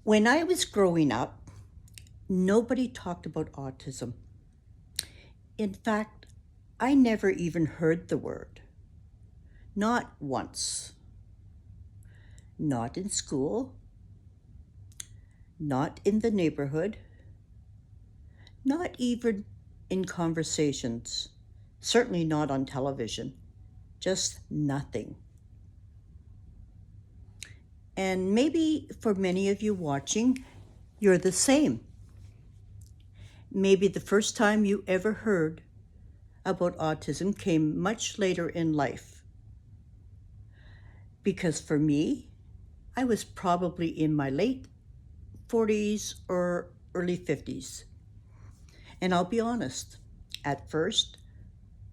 When I was growing up, nobody talked about autism. In fact, I never even heard the word. Not once. Not in school, not in the neighborhood, not even in conversations, certainly not on television, just nothing. And maybe for many of you watching, you're the same. Maybe the first time you ever heard about autism came much later in life. Because for me, I was probably in my late 40s or early 50s. And I'll be honest, at first,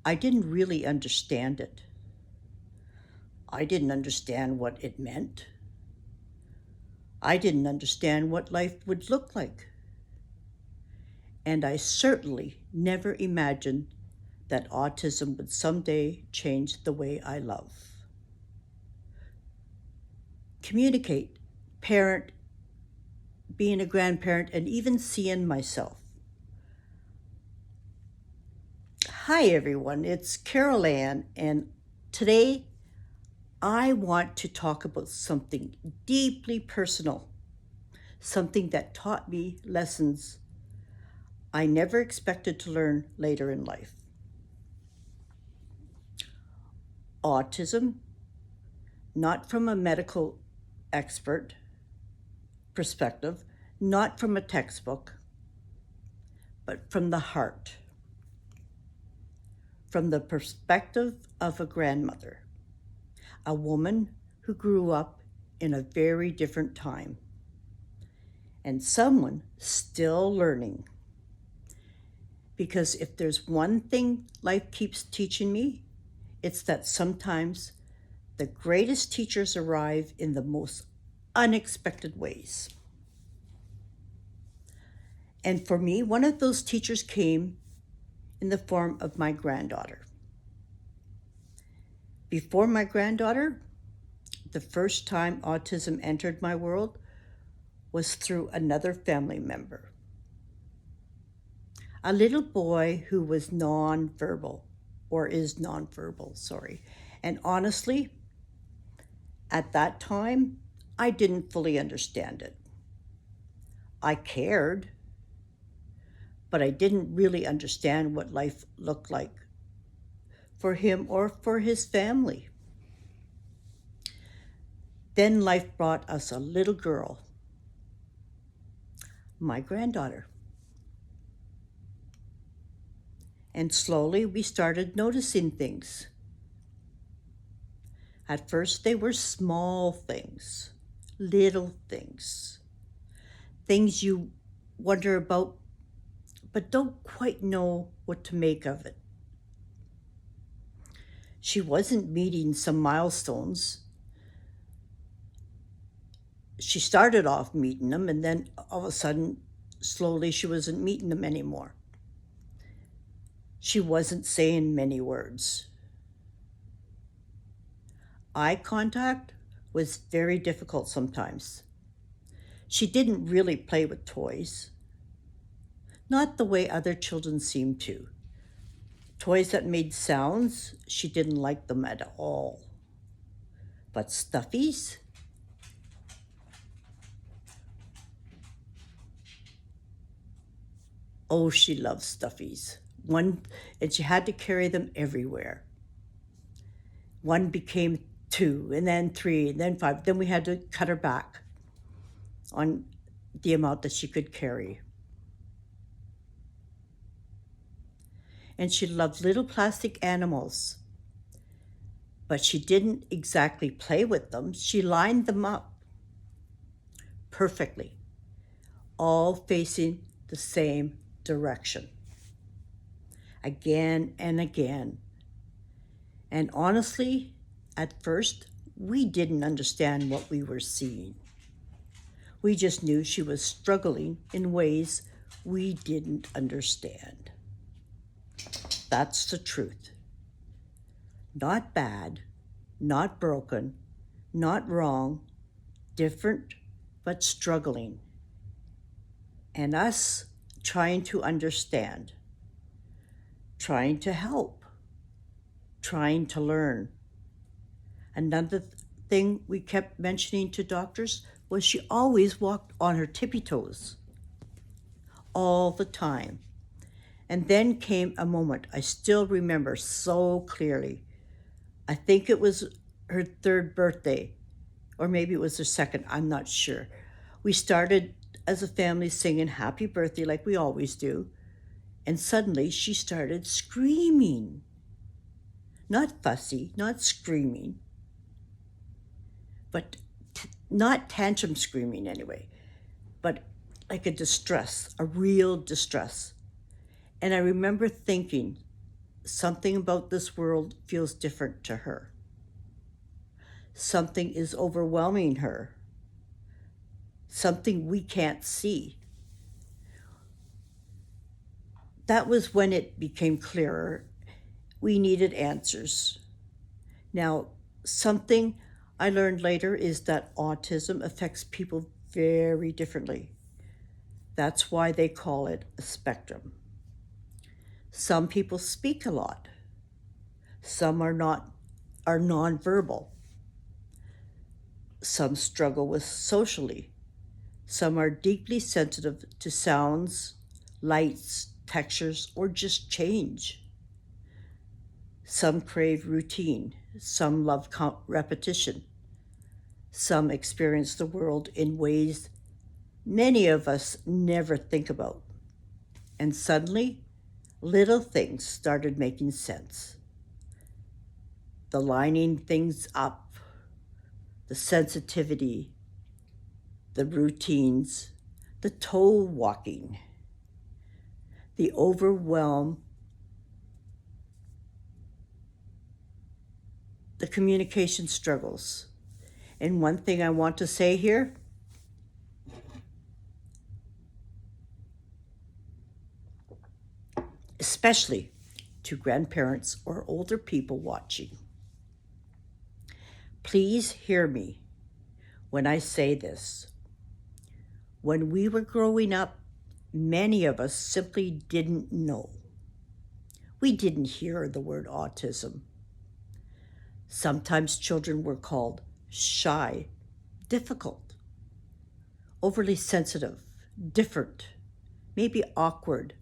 I didn't really understand it. I didn't understand what it meant. I didn't understand what life would look like. And I certainly never imagined that autism would someday change the way I love. Communicate, parent, being a grandparent, and even seeing myself. Hi everyone, it's Carol Ann, and today I want to talk about something deeply personal, something that taught me lessons I never expected to learn later in life. Autism, not from a medical expert perspective, not from a textbook, but from the heart, from the perspective of a grandmother, a woman who grew up in a very different time, and someone still learning. Because if there's one thing life keeps teaching me, it's that sometimes the greatest teachers arrive in the most unexpected ways. And for me, one of those teachers came in the form of my granddaughter. Before my granddaughter, the first time autism entered my world was through another family member. A little boy who was nonverbal, or is nonverbal, sorry. And honestly, at that time, I didn't fully understand it. I cared, but I didn't really understand what life looked like for him or for his family. Then life brought us a little girl, my granddaughter. And slowly we started noticing things. At first they were small things, little things, things you wonder about but don't quite know what to make of it. She wasn't meeting some milestones. She started off meeting them, and then all of a sudden, slowly, she wasn't meeting them anymore. She wasn't saying many words. Eye contact was very difficult sometimes. She didn't really play with toys, not the way other children seemed to. Toys that made sounds, she didn't like them at all. But stuffies? Oh, she loved stuffies. And she had to carry them everywhere. One became 2, and then 3, and then 5. Then we had to cut her back on the amount that she could carry. And she loved little plastic animals. But she didn't exactly play with them. She lined them up perfectly, all facing the same direction, again and again. And honestly, at first, we didn't understand what we were seeing. We just knew she was struggling in ways we didn't understand. That's the truth. Not bad, not broken, not wrong, different, but struggling, and us trying to understand, trying to help, trying to learn. Another thing we kept mentioning to doctors was she always walked on her tippy toes all the time. And then came a moment I still remember so clearly. I think it was her third birthday, or maybe it was her second, I'm not sure. We started as a family singing happy birthday like we always do, and suddenly she started screaming. Not fussy, not screaming, but not tantrum screaming anyway, but like a distress, a real distress. And I remember thinking, something about this world feels different to her. Something is overwhelming her. Something we can't see. That was when it became clearer. We needed answers. Now, something I learned later is that autism affects people very differently. That's why they call it a spectrum. Some people speak a lot. Some are nonverbal. Some struggle with socially. Some are deeply sensitive to sounds, lights, textures, or just change. Some crave routine. Some love repetition. Some experience the world in ways many of us never think about. And suddenly, little things started making sense. The lining things up, the sensitivity, the routines, the toe walking, the overwhelm, the communication struggles. And one thing I want to say here, especially to grandparents or older people watching, please hear me when I say this. When we were growing up, many of us simply didn't know. We didn't hear the word autism. Sometimes children were called shy, difficult, overly sensitive, different, maybe awkward,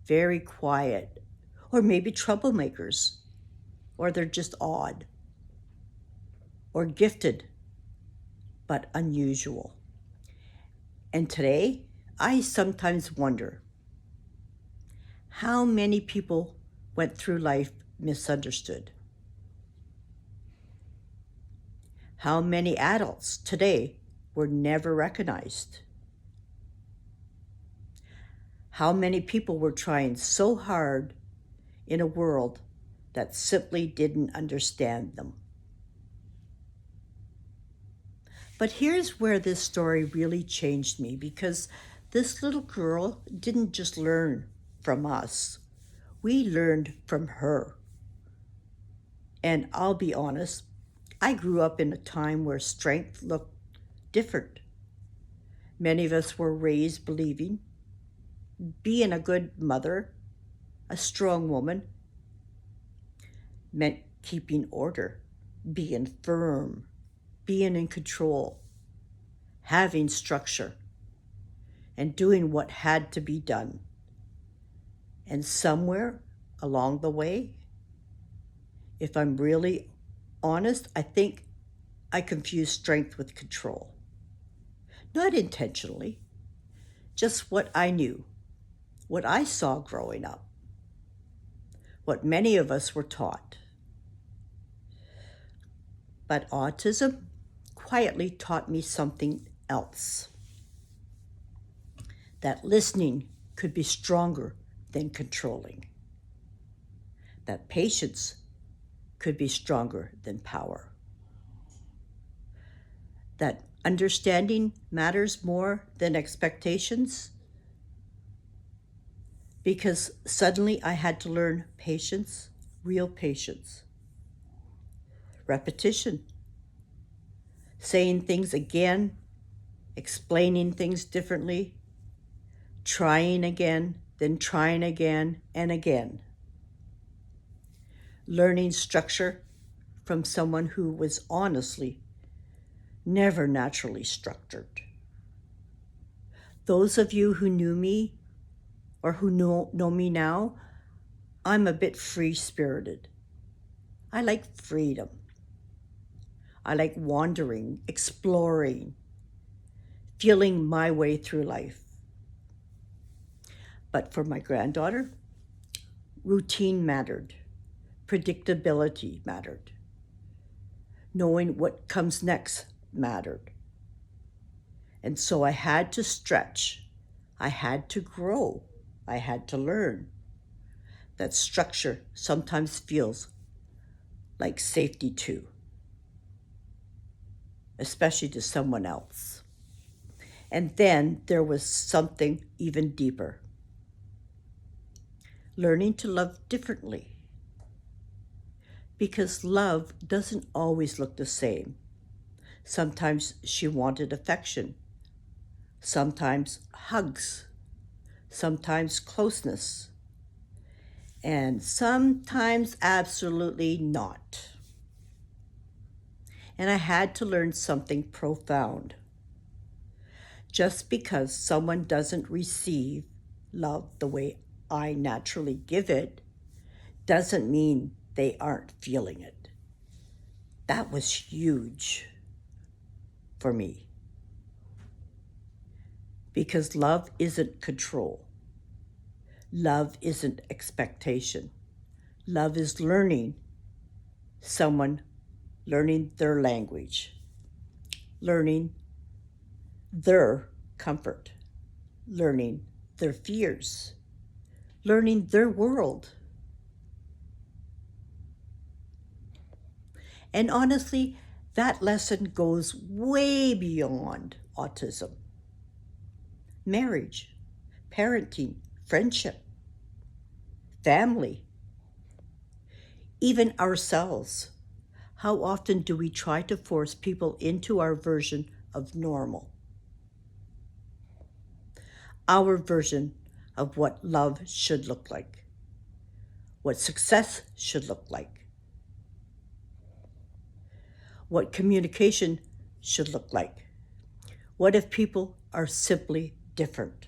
very quiet, or maybe troublemakers, or they're just odd, or gifted, but unusual. And today, I sometimes wonder how many people went through life misunderstood. How many adults today were never recognized? How many people were trying so hard in a world that simply didn't understand them? But here's where this story really changed me, because this little girl didn't just learn from us. We learned from her. And I'll be honest, I grew up in a time where strength looked different. Many of us were raised believing being a good mother, a strong woman, meant keeping order, being firm, being in control, having structure, and doing what had to be done. And somewhere along the way, if I'm really honest, I think I confused strength with control. Not intentionally, just what I knew, what I saw growing up, what many of us were taught. But autism quietly taught me something else. That listening could be stronger than controlling. That patience could be stronger than power. That understanding matters more than expectations. Because suddenly I had to learn patience, real patience. Repetition. Saying things again explaining things differently, trying again, then trying again and again. Learning structure from someone who was honestly never naturally structured. Those of you who knew me or who know me now, I'm a bit free-spirited. I like freedom. I like wandering, exploring, feeling my way through life. But for my granddaughter, routine mattered. Predictability mattered. Knowing what comes next mattered. And so I had to stretch. I had to grow. I had to learn that structure sometimes feels like safety too, especially to someone else. And then there was something even deeper. Learning to love differently. Because love doesn't always look the same. Sometimes she wanted affection, sometimes hugs, sometimes closeness, and sometimes absolutely not. And I had to learn something profound. Just because someone doesn't receive love the way I naturally give it doesn't mean they aren't feeling it. That was huge for me. Because love isn't control. Love isn't expectation. Love is learning someone, learning their language, learning their comfort, learning their fears, learning their world. And honestly, that lesson goes way beyond autism. Marriage, parenting, friendship, family, even ourselves. How often do we try to force people into our version of normal? Our version of what love should look like, what success should look like, what communication should look like. What if people are simply different?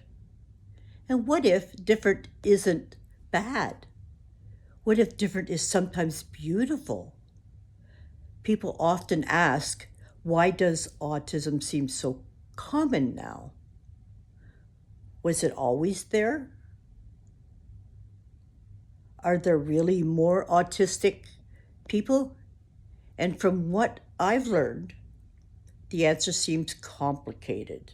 And what if different isn't bad? What if different is sometimes beautiful? People often ask, why does autism seem so common now? Was it always there? Are there really more autistic people? And from what I've learned, the answer seems complicated.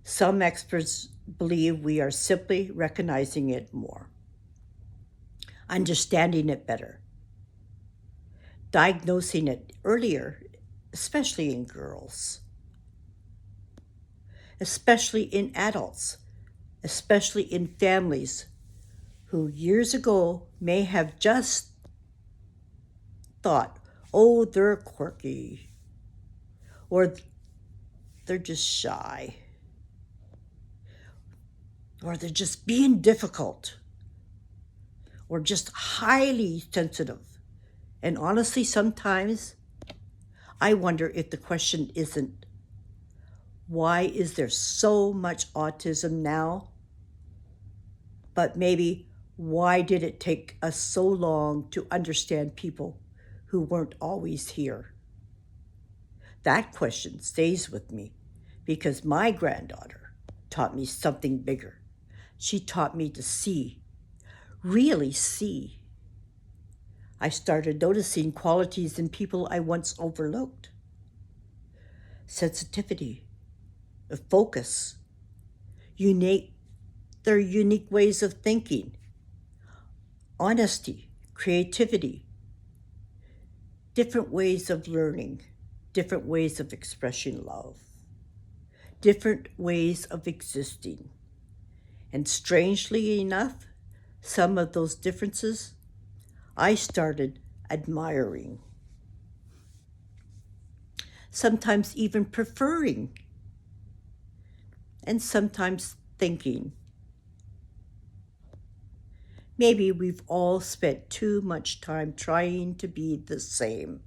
Some experts believe we are simply recognizing it more, understanding it better, diagnosing it earlier, especially in girls, especially in adults, especially in families who years ago may have just thought, oh, they're quirky, or they're just shy, or they're just being difficult, or just highly sensitive. And honestly, sometimes I wonder if the question isn't, why is there so much autism now? But maybe, why did it take us so long to understand people who weren't always here? That question stays with me because my granddaughter taught me something bigger. She taught me to see, really see. I started noticing qualities in people I once overlooked. Sensitivity, a focus, their unique ways of thinking, honesty, creativity, different ways of learning, different ways of expressing love, different ways of existing. And strangely enough, some of those differences I started admiring, sometimes even preferring. and sometimes thinking. Maybe we've all spent too much time trying to be the same.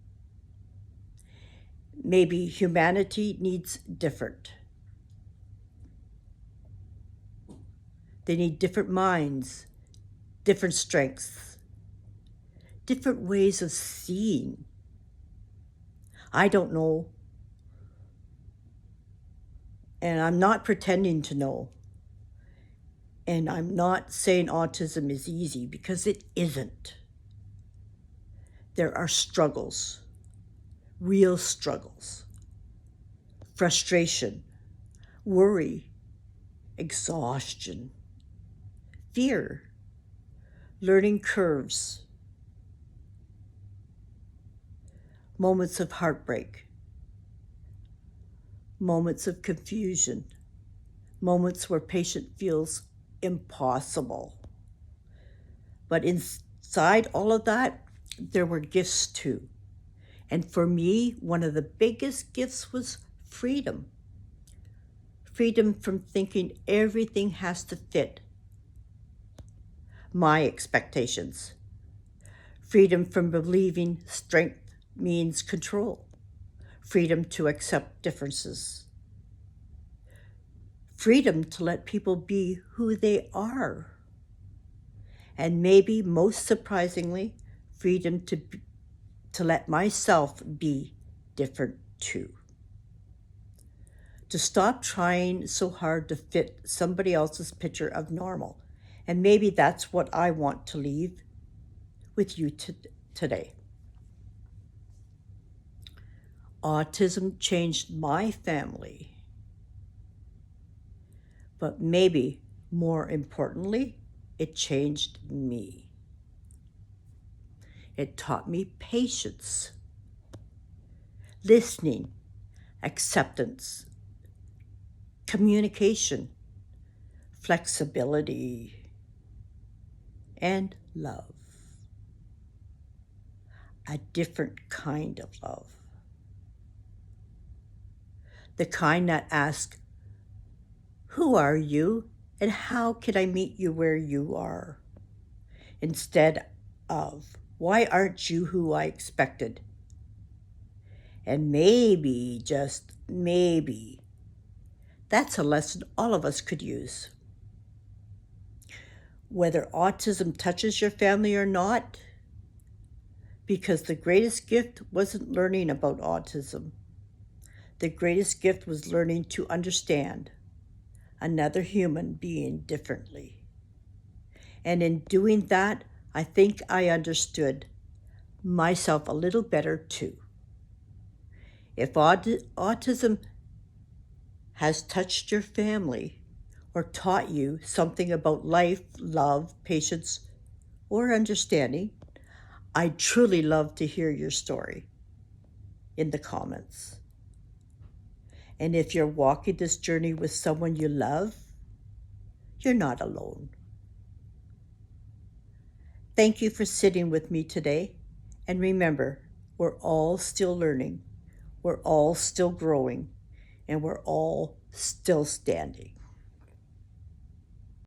Maybe humanity needs different. They need different minds, different strengths, different ways of seeing. I don't know, and I'm not pretending to know. And I'm not saying autism is easy because it isn't. There are struggles, real struggles, frustration, worry, exhaustion, fear, learning curves, moments of heartbreak, moments of confusion, moments where patient feels impossible. But inside all of that, there were gifts too. And for me, one of the biggest gifts was freedom. Freedom from thinking everything has to fit my expectations. Freedom from believing strength means control. Freedom to accept differences. Freedom to let people be who they are. And maybe most surprisingly, freedom to let myself be different too. To stop trying so hard to fit somebody else's picture of normal. And maybe that's what I want to leave with you today. Autism changed my family. But maybe more importantly, it changed me. It taught me patience, listening, acceptance, communication, flexibility, and love. A different kind of love. The kind that asks, who are you and how can I meet you where you are? Instead of, why aren't you who I expected? And maybe, just maybe, that's a lesson all of us could use. Whether autism touches your family or not, because the greatest gift wasn't learning about autism. The greatest gift was learning to understand another human being differently. And in doing that, I think I understood myself a little better too. If autism has touched your family or taught you something about life, love, patience, or understanding, I'd truly love to hear your story in the comments. And if you're walking this journey with someone you love, you're not alone. Thank you for sitting with me today. And remember, we're all still learning, we're all still growing, and we're all still standing.